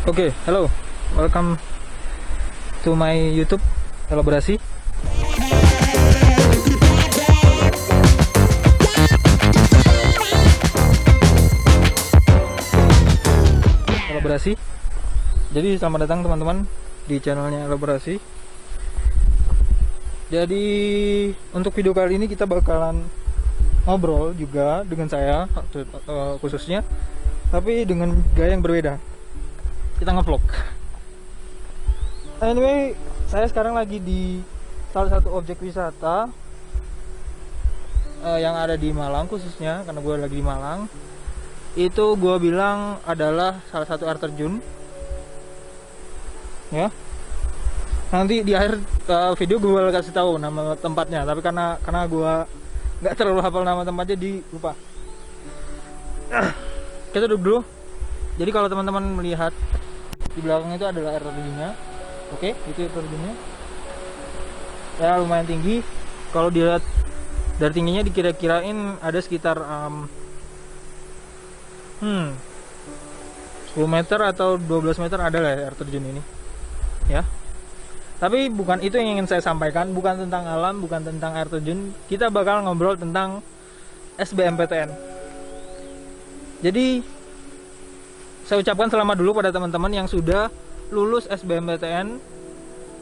Oke, hello, welcome to my YouTube elaborasi. Jadi selamat datang teman-teman di channelnya elaborasi. Jadi untuk video kali ini kita bakalan ngobrol juga dengan saya khususnya, tapi dengan gaya yang berbeda. Kita ngevlog. Anyway, saya sekarang lagi di salah satu objek wisata yang ada di Malang khususnya, karena gue lagi di Malang. Itu gue bilang adalah salah satu air terjun. Ya. Nanti di akhir video gue bakal kasih tahu nama tempatnya, tapi karena gue nggak terlalu hafal nama tempatnya, jadi lupa. Kita duduk dulu. Jadi kalau teman-teman melihat di belakang itu adalah air terjunnya. Oke, itu air terjunnya. Ya lumayan tinggi. Kalau dilihat dari tingginya dikira-kirain ada sekitar 10 meter atau 12 meter ada lah air terjun ini. Ya. Tapi bukan itu yang ingin saya sampaikan, bukan tentang alam, bukan tentang air terjun. Kita bakal ngobrol tentang SBMPTN. Jadi saya ucapkan selamat dulu pada teman-teman yang sudah lulus SBMPTN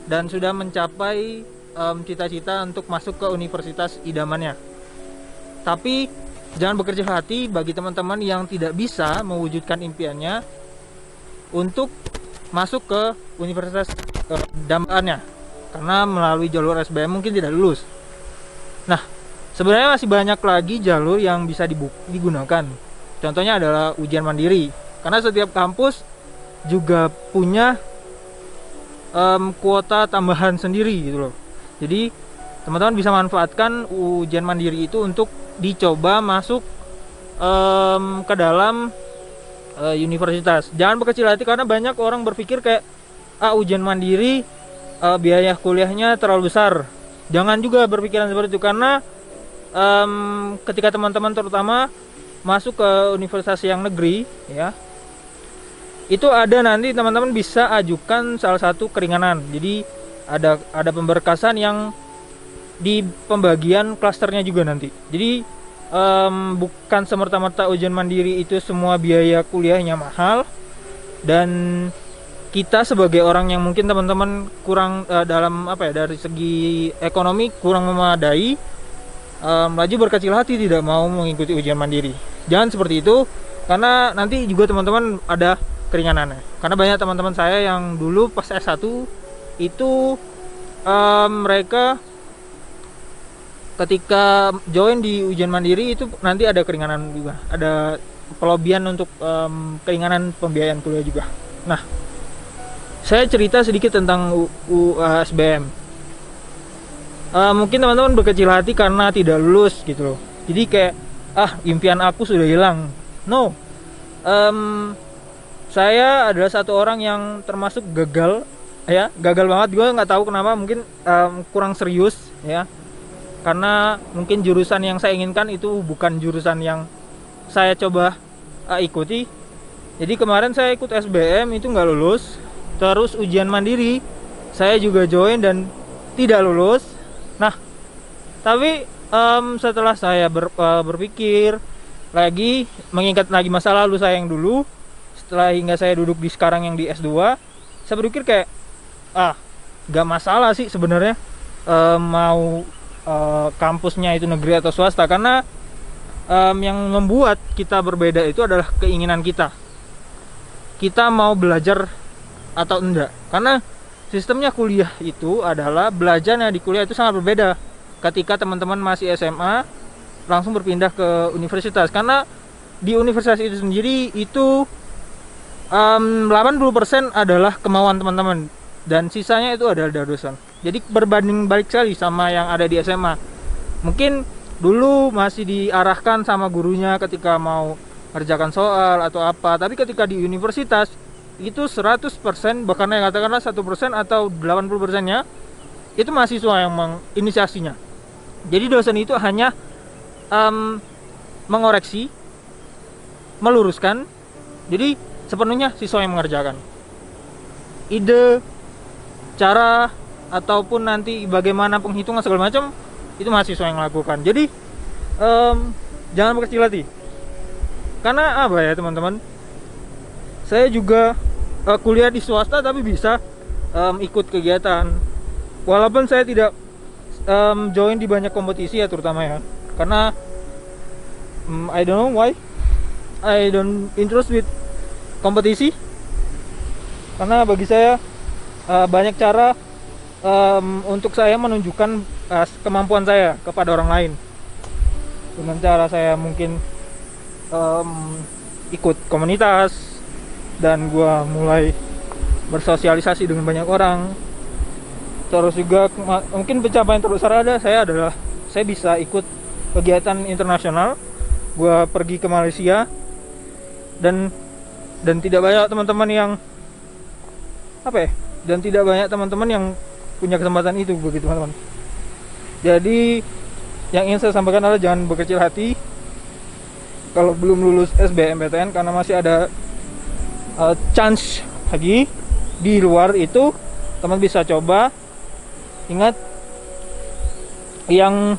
dan sudah mencapai cita-cita untuk masuk ke universitas idamannya. Tapi jangan berkecil hati bagi teman-teman yang tidak bisa mewujudkan impiannya untuk masuk ke universitas dambaan, karena melalui jalur SBM mungkin tidak lulus. Nah, sebenarnya masih banyak lagi jalur yang bisa digunakan. Contohnya adalah ujian mandiri, karena setiap kampus juga punya kuota tambahan sendiri gitu loh. Jadi teman-teman bisa manfaatkan ujian mandiri itu untuk dicoba masuk ke dalam universitas. Jangan berkecil hati karena banyak orang berpikir kayak ujian mandiri biaya kuliahnya terlalu besar. Jangan juga berpikiran seperti itu, karena ketika teman-teman terutama masuk ke universitas yang negeri, ya, itu ada nanti teman-teman bisa ajukan salah satu keringanan. Jadi ada pemberkasan yang di pembagian klasternya juga nanti. Jadi bukan semerta-merta ujian mandiri itu semua biaya kuliahnya mahal, dan kita sebagai orang yang mungkin teman-teman kurang dalam dari segi ekonomi kurang memadai, laju berkecil hati tidak mau mengikuti ujian mandiri. Jangan seperti itu, karena nanti juga teman-teman ada keringanannya. Karena banyak teman-teman saya yang dulu pas S1 itu mereka ketika join di ujian mandiri itu nanti ada keringanan juga, ada pelobian untuk keringanan pembiayaan kuliah juga. Nah, saya cerita sedikit tentang SBM. Mungkin teman-teman berkecil hati karena tidak lulus gitu loh. Jadi kayak impian aku sudah hilang. No. Saya adalah satu orang yang termasuk gagal, ya, gagal banget. Gue nggak tahu kenapa, mungkin kurang serius, ya, karena mungkin jurusan yang saya inginkan itu bukan jurusan yang saya coba ikuti. Jadi kemarin saya ikut SBM itu nggak lulus, terus ujian mandiri saya juga join dan tidak lulus. Nah, tapi setelah saya berpikir lagi, mengingat lagi masa lalu saya yang dulu, setelah hingga saya duduk di sekarang yang di S2, saya berpikir kayak gak masalah sih sebenarnya mau kampusnya itu negeri atau swasta, karena yang membuat kita berbeda itu adalah keinginan kita mau belajar atau enggak. Karena sistemnya kuliah itu adalah belajarnya di kuliah itu sangat berbeda ketika teman-teman masih SMA langsung berpindah ke universitas, karena di universitas itu sendiri itu 80% adalah kemauan teman-teman dan sisanya itu adalah dari dosen. Jadi berbanding balik sekali sama yang ada di SMA. Mungkin dulu masih diarahkan sama gurunya ketika mau kerjakan soal atau apa, tapi ketika di universitas itu 100%, bahkan yang katakanlah 1% atau 80%-nya itu mahasiswa yang menginisiasinya. Jadi dosen itu hanya mengoreksi, meluruskan. Jadi sepenuhnya siswa yang mengerjakan. ide, cara, ataupun nanti bagaimana penghitungan segala macam itu mahasiswa yang lakukan. Jadi jangan berkecil hati, karena apa ya teman-teman, saya juga kuliah di swasta tapi bisa ikut kegiatan, walaupun saya tidak join di banyak kompetisi ya, terutama ya, karena I don't know why I don't interest with kompetisi, karena bagi saya banyak cara untuk saya menunjukkan kemampuan saya kepada orang lain, dengan cara saya mungkin ikut komunitas, dan gua mulai bersosialisasi dengan banyak orang. Terus juga mungkin pencapaian terbesar adalah saya bisa ikut kegiatan internasional. Gua pergi ke Malaysia, dan tidak banyak teman-teman yang yang punya kesempatan itu, begitu teman-teman. Jadi yang ingin saya sampaikan adalah jangan berkecil hati kalau belum lulus SBMPTN, karena masih ada chance lagi di luar itu. Teman bisa coba. Ingat, yang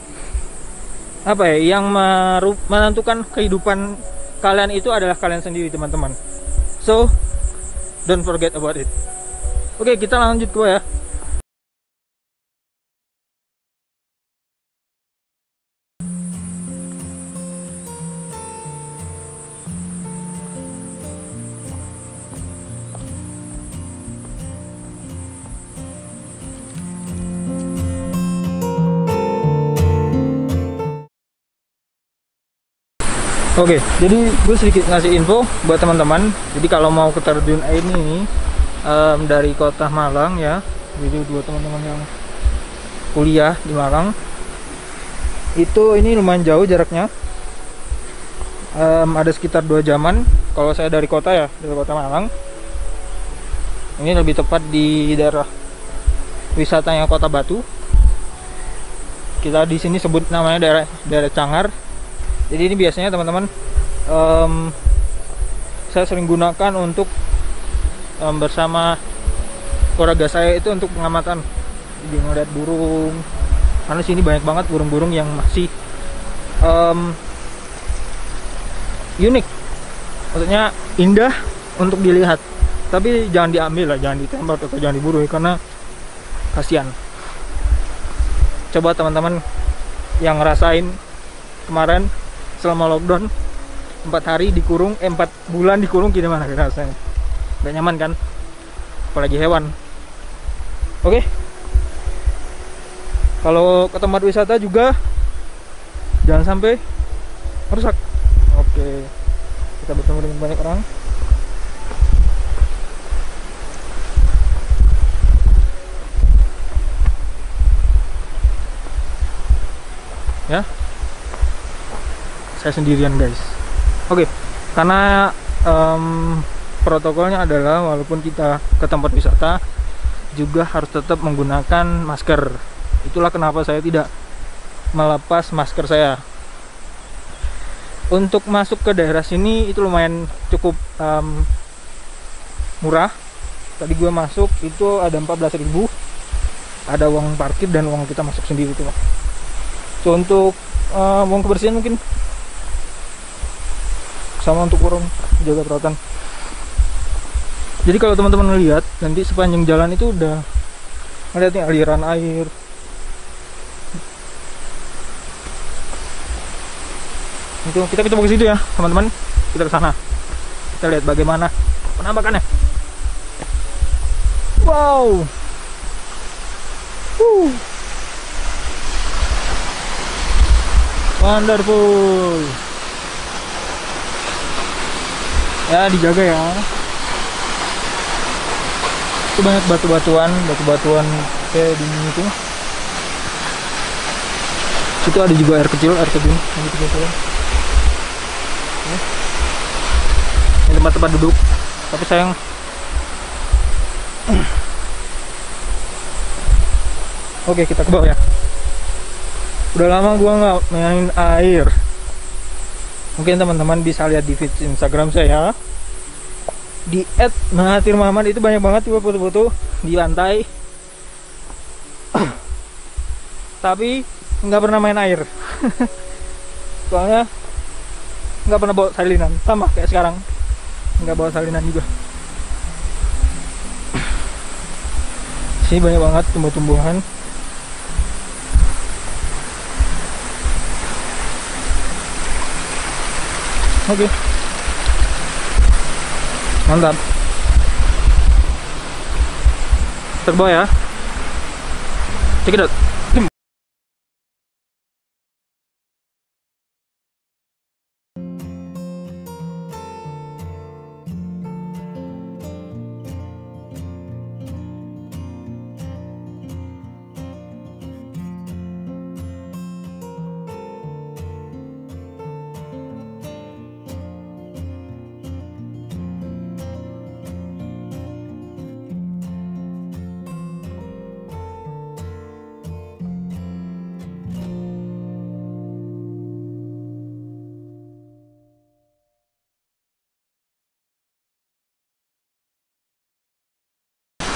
menentukan kehidupan kalian itu adalah kalian sendiri, teman-teman. So don't forget about it. Oke, kita lanjut ke ya. Oke, jadi gue sedikit ngasih info buat teman-teman. Jadi kalau mau ke terjun air ini dari kota Malang ya, jadi dua teman-teman yang kuliah di Malang itu, ini lumayan jauh jaraknya, ada sekitar 2 jaman. Kalau saya dari kota Malang, ini lebih tepat di daerah wisatanya Kota Batu. Kita di sini sebut namanya daerah Cangar. Jadi ini biasanya teman-teman saya sering gunakan untuk bersama keluarga saya itu untuk pengamatan, jadi ngeliat burung, karena sini banyak banget burung-burung yang masih unik, maksudnya indah untuk dilihat, tapi jangan diambil lah, jangan ditembak atau jangan diburu, karena kasihan. Coba teman-teman yang ngerasain kemarin selama lockdown 4 bulan dikurung, gimana rasanya? Gak nyaman kan, apalagi hewan. Oke, kalau ke tempat wisata juga jangan sampai merusak. Oke, kita bertemu dengan banyak orang. Ya, saya sendirian guys. Oke, karena protokolnya adalah walaupun kita ke tempat wisata juga harus tetap menggunakan masker. Itulah kenapa saya tidak melepas masker saya. Untuk masuk ke daerah sini itu lumayan cukup murah. Tadi gue masuk itu ada 14.000, ada uang parkir dan uang kita masuk sendiri tuh. So, untuk uang kebersihan mungkin sama untuk orang jaga perawatan. Jadi kalau teman-teman lihat nanti sepanjang jalan itu udah ngeliat nih aliran air. Itu kita coba ke situ ya teman-teman, kita ke sana, kita lihat bagaimana penampakannya. Wow, wonderful. Ya, dijaga ya. Itu banyak batu-batuan kayak di itu. Situ ada juga air terjun yang gitu. Ini tempat duduk, tapi sayang oke, kita ke bawah ya. Udah lama gua nggak main air. Mungkin teman-teman bisa lihat di feed Instagram saya. di @mahathir_muhammad itu banyak banget tuh foto-foto di pantai. Tapi nggak pernah main air. Soalnya nggak pernah bawa salinan, sama kayak sekarang nggak bawa salinan juga. Sini banyak banget tumbuh-tumbuhan. Oke. Mantap. Terbawa ya. Check it out.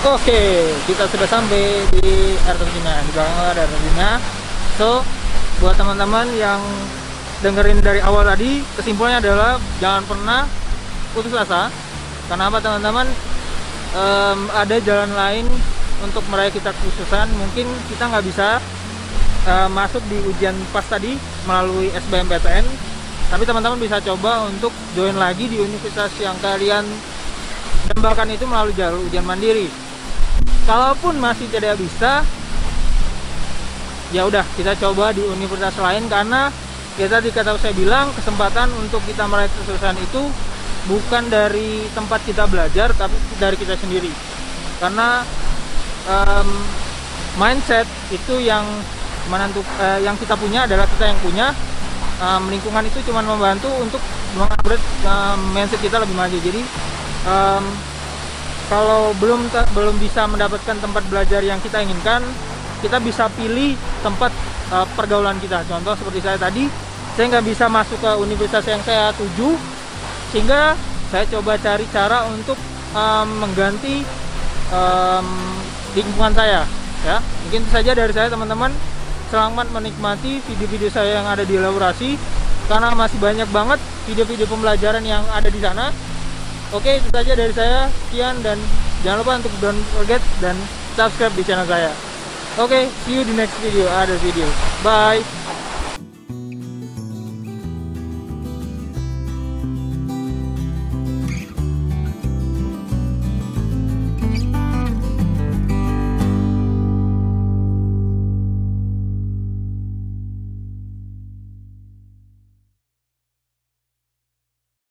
Oke, kita sudah sampai di air terjunnya. Di belakang ada air terjunnya. So, buat teman-teman yang dengerin dari awal tadi, kesimpulannya adalah jangan pernah putus asa. Karena apa teman-teman? Ada jalan lain untuk meraih kita kekhususan. Mungkin kita nggak bisa masuk di ujian PAS tadi melalui SBMPTN, tapi teman-teman bisa coba untuk join lagi di universitas yang kalian dambakan itu melalui jalur ujian mandiri. Kalaupun masih tidak bisa, ya udah kita coba di universitas lain, karena ya tadi kata saya bilang, kesempatan untuk kita meraih kesuksesan itu bukan dari tempat kita belajar, tapi dari kita sendiri. Karena mindset itu yang yang kita punya adalah kita yang punya. Lingkungan itu cuma membantu untuk mengupgrade mindset kita lebih maju. Jadi kalau belum bisa mendapatkan tempat belajar yang kita inginkan, kita bisa pilih tempat pergaulan kita. Contoh seperti saya tadi, saya nggak bisa masuk ke universitas yang saya tuju, sehingga saya coba cari cara untuk mengganti lingkungan saya. Ya, mungkin itu saja dari saya teman-teman. Selamat menikmati video-video saya yang ada di elaborasi, karena masih banyak banget video-video pembelajaran yang ada di sana. Oke, itu saja dari saya. Sekian, dan jangan lupa untuk don't forget dan subscribe di channel saya. Oke, see you di next video. Ada video. Bye.